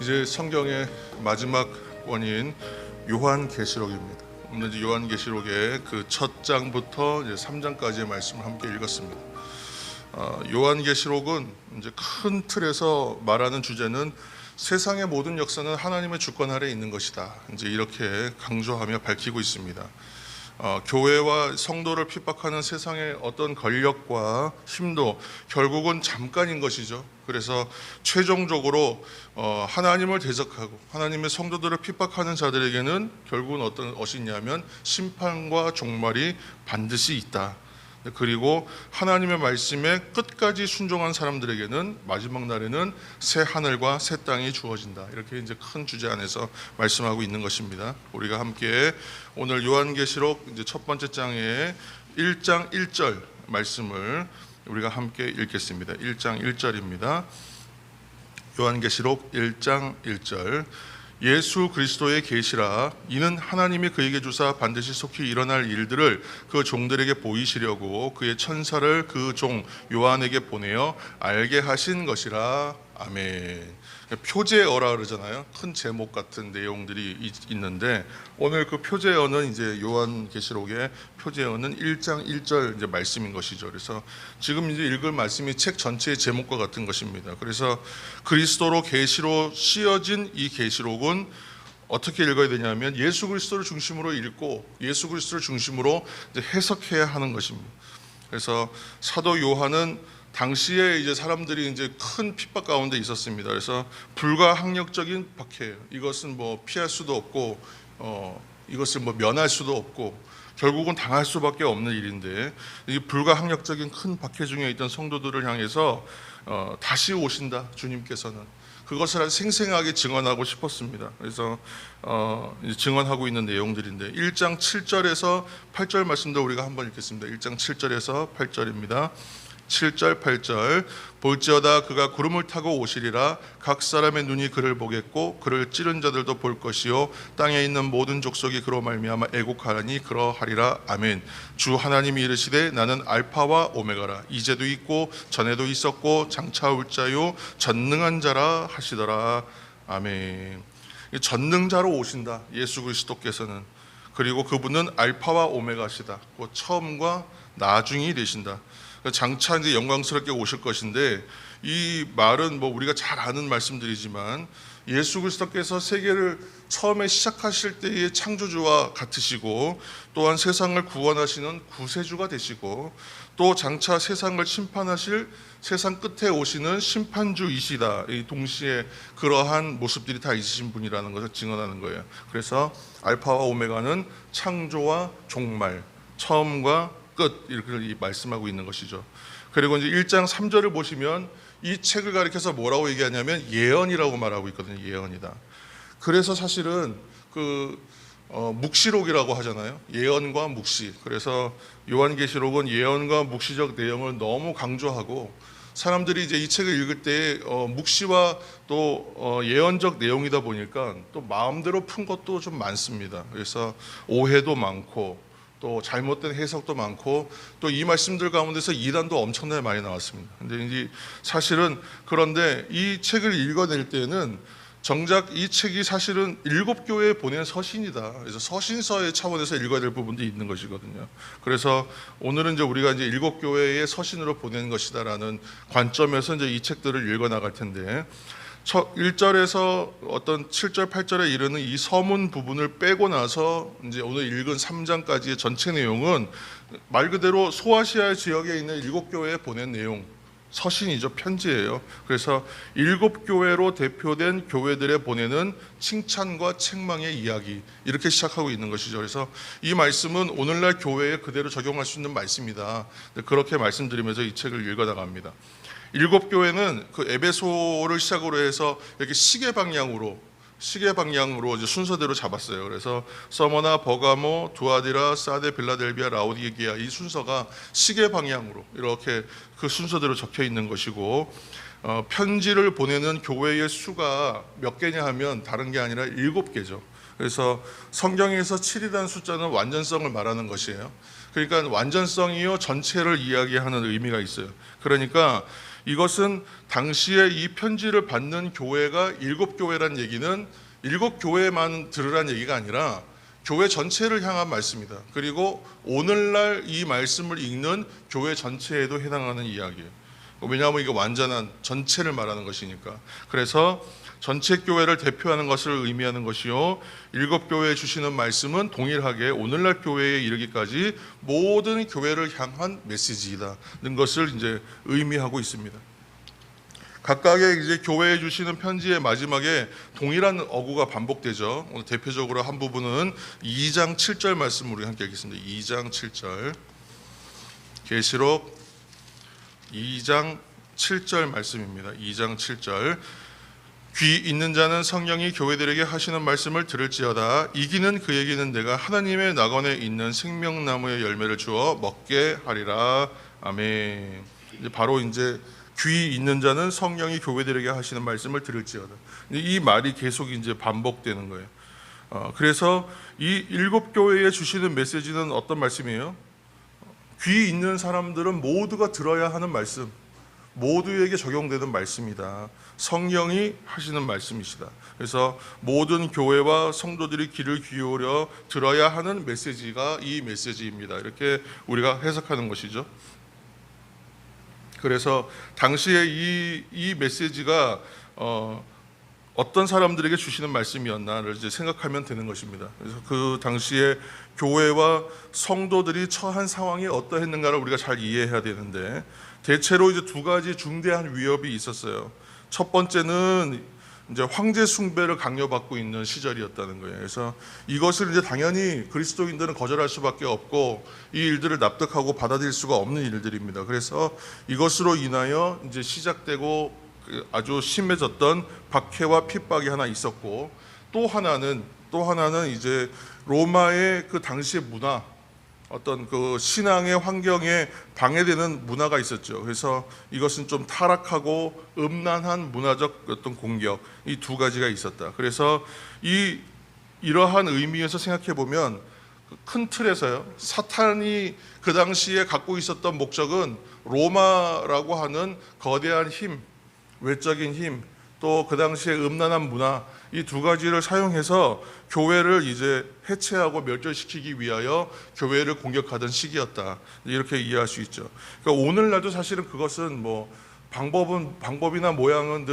이제 성경의 마지막 권인 요한계시록입니다. 오늘 이제 요한계시록의 그 첫 장부터 이제 3장까지의 말씀을 함께 읽었습니다. 요한계시록은 이제 큰 틀에서 말하는 주제는 세상의 모든 역사는 하나님의 주권 아래 있는 것이다. 이제 이렇게 강조하며 밝히고 있습니다. 교회와 성도를 핍박하는 세상의 어떤 권력과 힘도 결국은 잠깐인 것이죠. 그래서 최종적으로 하나님을 대적하고 하나님의 성도들을 핍박하는 자들에게는 결국은 어떤 것이 있냐면 심판과 종말이 반드시 있다. 그리고 하나님의 말씀에 끝까지 순종한 사람들에게는 마지막 날에는 새 하늘과 새 땅이 주어진다. 이렇게 이제 큰 주제 안에서 말씀하고 있는 것입니다. 우리가 함께 오늘 요한계시록 이제 첫 번째 장의 1장 1절 말씀을 우리가 함께 읽겠습니다. 1장 1절입니다. 요한계시록 1장 1절. 예수 그리스도의 계시라 이는 하나님이 그에게 주사 반드시 속히 일어날 일들을 그 종들에게 보이시려고 그의 천사를 그 종 요한에게 보내어 알게 하신 것이라. 아멘. 표제어라 그러잖아요. 큰 제목 같은 내용들이 있는데 오늘 그 표제어는 이제 요한계시록의 표제어는 1장 1절 이제 말씀인 것이죠. 그래서 지금 이제 읽을 말씀이 책 전체의 제목과 같은 것입니다. 그래서 그리스도로 계시로 씌어진 이 계시록은 어떻게 읽어야 되냐면 예수 그리스도를 중심으로 읽고 예수 그리스도를 중심으로 이제 해석해야 하는 것입니다. 그래서 사도 요한은 당시에 이제 사람들이 이제 큰 핍박 가운데 있었습니다. 그래서 불가항력적인 박해예요. 이것은 뭐 피할 수도 없고, 이것을 뭐 면할 수도 없고, 결국은 당할 수밖에 없는 일인데, 이 불가항력적인 큰 박해 중에 있던 성도들을 향해서 다시 오신다 주님께서는 그것을 아주 생생하게 증언하고 싶었습니다. 그래서 이제 증언하고 있는 내용들인데 1장 7절에서 8절 말씀도 우리가 한번 읽겠습니다. 1장 7절에서 8절입니다. 7절 8절. 볼지어다 그가 구름을 타고 오시리라. 각 사람의 눈이 그를 보겠고 그를 찌른 자들도 볼 것이요 땅에 있는 모든 족속이 그로 말미암아 애곡하라니 그러하리라. 아멘. 주 하나님이 이르시되 나는 알파와 오메가라. 이제도 있고 전에도 있었고 장차 올 자요 전능한 자라 하시더라. 아멘. 전능자로 오신다 예수 그리스도께서는. 그리고 그분은 알파와 오메가시다. 그 처음과 나중이 되신다. 장차 이제 영광스럽게 오실 것인데 이 말은 뭐 우리가 잘 아는 말씀들이지만 예수 그리스도께서 세계를 처음에 시작하실 때의 창조주와 같으시고 또한 세상을 구원하시는 구세주가 되시고 또 장차 세상을 심판하실 세상 끝에 오시는 심판주이시다. 이 동시에 그러한 모습들이 다 있으신 분이라는 것을 증언하는 거예요. 그래서 알파와 오메가는 창조와 종말, 처음과 끝 이렇게 말씀하고 있는 것이죠. 그리고 이제 1장 3절을 보시면 이 책을 가리켜서 뭐라고 얘기하냐면 예언이라고 말하고 있거든요. 예언이다. 그래서 사실은 그 묵시록이라고 하잖아요. 예언과 묵시. 그래서 요한계시록은 예언과 묵시적 내용을 너무 강조하고 사람들이 이제 이 책을 읽을 때 묵시와 또 예언적 내용이다 보니까 또 마음대로 푼 것도 좀 많습니다. 그래서 오해도 많고 또 잘못된 해석도 많고 또 이 말씀들 가운데서 이단도 엄청나게 많이 나왔습니다. 근데 이제 사실은 그런데 이 책을 읽어낼 때는 정작 이 책이 사실은 7교회에 보낸 서신이다. 그래서 서신서의 차원에서 읽어야 될 부분도 있는 것이거든요. 그래서 오늘은 이제 우리가 이제 7교회의 서신으로 보낸 것이다라는 관점에서 이제 이 책들을 읽어 나갈 텐데 1절에서 어떤 7절, 8절에 이르는 이 서문 부분을 빼고 나서 이제 오늘 읽은 3장까지의 전체 내용은 말 그대로 소아시아 지역에 있는 7교회에 보낸 내용, 서신이죠. 편지예요. 그래서 7교회로 대표된 교회들에 보내는 칭찬과 책망의 이야기 이렇게 시작하고 있는 것이죠. 그래서 이 말씀은 오늘날 교회에 그대로 적용할 수 있는 말씀이다. 그렇게 말씀드리면서 이 책을 읽어나갑니다. 7교회는 그 에베소를 시작으로 해서 이렇게 시계 방향으로 이제 순서대로 잡았어요. 그래서 서머나, 버가모, 두아디라, 사데, 빌라델비아, 라오디게아 이 순서가 시계 방향으로 이렇게 그 순서대로 적혀 있는 것이고 편지를 보내는 교회의 수가 몇 개냐 하면 다른 게 아니라 7개죠. 그래서 성경에서 7이라는 숫자는 완전성을 말하는 것이에요. 그러니까 완전성이요 전체를 이야기하는 의미가 있어요. 그러니까 이것은 당시에 이 편지를 받는 교회가 7교회란 얘기는 7교회만 들으란 얘기가 아니라 교회 전체를 향한 말씀이다. 그리고 오늘날 이 말씀을 읽는 교회 전체에도 해당하는 이야기예요. 왜냐하면 이게 완전한 전체를 말하는 것이니까. 그래서 전체 교회를 대표하는 것을 의미하는 것이요, 7교회에 주시는 말씀은 동일하게 오늘날 교회에 이르기까지 모든 교회를 향한 메시지이다는 것을 이제 의미하고 있습니다. 각각의 이제 교회에 주시는 편지의 마지막에 동일한 어구가 반복되죠. 오늘 대표적으로 한 부분은 2장 7절 말씀을 우리 함께 읽겠습니다. 2장 7절. 계시록 2장 7절 말씀입니다. 2장 7절. 귀 있는 자는 성령이 교회들에게 하시는 말씀을 들을지어다. 이기는 그에게는 내가 하나님의 낙원에 있는 생명나무의 열매를 주어 먹게 하리라. 아멘. 이제 바로 이제 귀 있는 자는 성령이 교회들에게 하시는 말씀을 들을지어다. 이 말이 계속 이제 반복되는 거예요. 그래서 이 7교회에 주시는 메시지는 어떤 말씀이에요? 귀 있는 사람들은 모두가 들어야 하는 말씀, 모두에게 적용되는 말씀이다. 성령이 하시는 말씀이시다. 그래서 모든 교회와 성도들이 귀를 기울여 들어야 하는 메시지가 이 메시지입니다. 이렇게 우리가 해석하는 것이죠. 그래서 당시에 이 메시지가 어떤 사람들에게 주시는 말씀이었나를 이제 생각하면 되는 것입니다. 그래서 그 당시에 교회와 성도들이 처한 상황이 어떠했는가를 우리가 잘 이해해야 되는데, 대체로 이제 두 가지 중대한 위협이 있었어요. 첫 번째는 이제 황제 숭배를 강요받고 있는 시절이었다는 거예요. 그래서 이것을 이제 당연히 그리스도인들은 거절할 수밖에 없고 이 일들을 납득하고 받아들일 수가 없는 일들입니다. 그래서 이것으로 인하여 이제 시작되고 아주 심해졌던 박해와 핍박이 하나 있었고, 또 하나는 이제 로마의 그 당시의 문화, 어떤 그 신앙의 환경에 방해되는 문화가 있었죠. 그래서 이것은 좀 타락하고 음란한 문화적 어떤 공격, 이 두 가지가 있었다. 그래서 이러한 의미에서 생각해 보면 큰 틀에서요, 사탄이 그 당시에 갖고 있었던 목적은 로마라고 하는 거대한 힘, 외적인 힘, 또 그 당시에 음란한 문화, 이 두 가지를 사용해서 교회를 이제 해체하고 멸절시키기 위하여 교회를 공격하던 시기였다. 이렇게 이해할 수 있죠. 그러니까 오늘날도 사실은 그것은 뭐 방법이나 모양은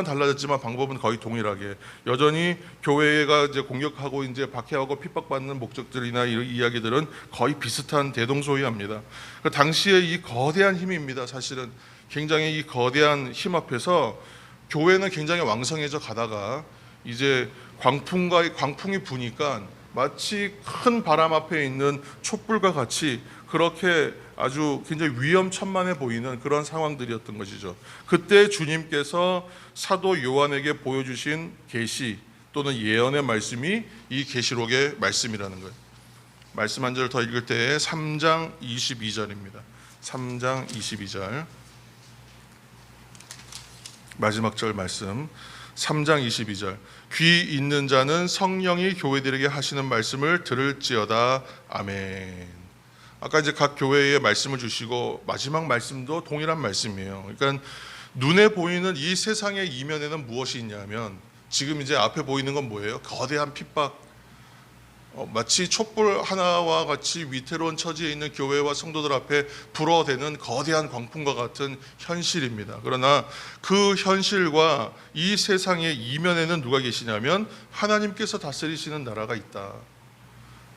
달라졌지만 방법은 거의 동일하게 여전히 교회가 이제 공격하고 이제 박해하고 핍박받는 목적들이나 이 이야기들은 거의 비슷한 대동소이합니다. 그 당시에 이 거대한 힘입니다. 사실은 굉장히 이 거대한 힘 앞에서 교회는 굉장히 왕성해져 가다가 이제 광풍이 부니까 마치 큰 바람 앞에 있는 촛불과 같이 그렇게 아주 굉장히 위험천만해 보이는 그런 상황들이었던 것이죠. 그때 주님께서 사도 요한에게 보여주신 계시 또는 예언의 말씀이 이 계시록의 말씀이라는 거예요. 말씀 한 절 더 읽을 때 3장 22절입니다. 3장 22절 마지막 절 말씀, 3장 22절. 귀 있는 자는 성령이 교회들에게 하시는 말씀을 들을지어다. 아멘. 아까 이제 각 교회에 말씀을 주시고 마지막 말씀도 동일한 말씀이에요. 그러니까 눈에 보이는 이 세상의 이면에는 무엇이 있냐면 지금 이제 앞에 보이는 건 뭐예요? 거대한 핍박, 마치 촛불 하나와 같이 위태로운 처지에 있는 교회와 성도들 앞에 불어대는 거대한 광풍과 같은 현실입니다. 그러나 그 현실과 이 세상의 이면에는 누가 계시냐면 하나님께서 다스리시는 나라가 있다.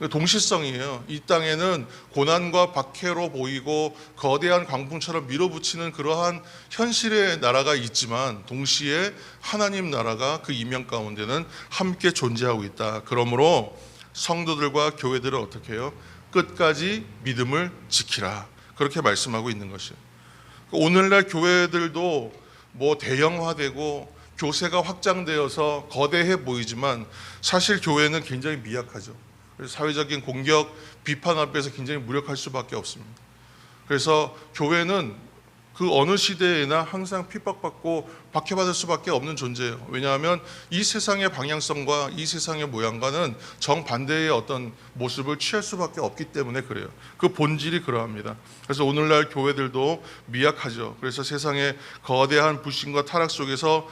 동시성이에요. 이 땅에는 고난과 박해로 보이고 거대한 광풍처럼 밀어붙이는 그러한 현실의 나라가 있지만 동시에 하나님 나라가 그 이면 가운데는 함께 존재하고 있다. 그러므로 성도들과 교회들은 어떻게 해요? 끝까지 믿음을 지키라. 그렇게 말씀하고 있는 것이에요. 오늘날 교회들도 뭐 대형화되고 교세가 확장되어서 거대해 보이지만 사실 교회는 굉장히 미약하죠. 그래서 사회적인 공격, 비판 앞에서 굉장히 무력할 수밖에 없습니다. 그래서 교회는 그 어느 시대에나 항상 핍박받고 박해받을 수밖에 없는 존재예요. 왜냐하면 이 세상의 방향성과 이 세상의 모양과는 정반대의 어떤 모습을 취할 수밖에 없기 때문에 그래요. 그 본질이 그러합니다. 그래서 오늘날 교회들도 미약하죠. 그래서 세상의 거대한 불신과 타락 속에서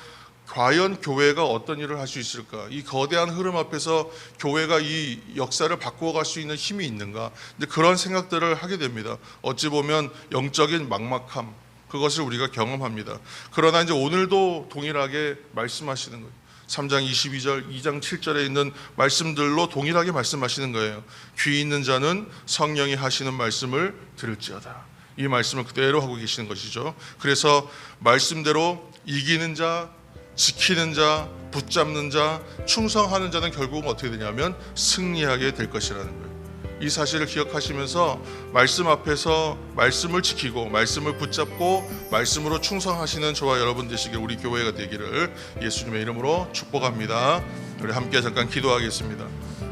과연 교회가 어떤 일을 할 수 있을까? 이 거대한 흐름 앞에서 교회가 이 역사를 바꾸어 갈 수 있는 힘이 있는가? 근데 그런 생각들을 하게 됩니다. 어찌 보면 영적인 막막함, 그것을 우리가 경험합니다. 그러나 이제 오늘도 동일하게 말씀하시는 거예요. 3장 22절, 2장 7절에 있는 말씀들로 동일하게 말씀하시는 거예요. 귀 있는 자는 성령이 하시는 말씀을 들을지어다. 이 말씀을 그대로 하고 계시는 것이죠. 그래서 말씀대로 이기는 자, 지키는 자, 붙잡는 자, 충성하는 자는 결국은 어떻게 되냐면 승리하게 될 것이라는 거예요. 이 사실을 기억하시면서 말씀 앞에서 말씀을 지키고 말씀을 붙잡고 말씀으로 충성하시는 저와 여러분 되시길, 우리 교회가 되기를 예수님의 이름으로 축복합니다. 우리 함께 잠깐 기도하겠습니다.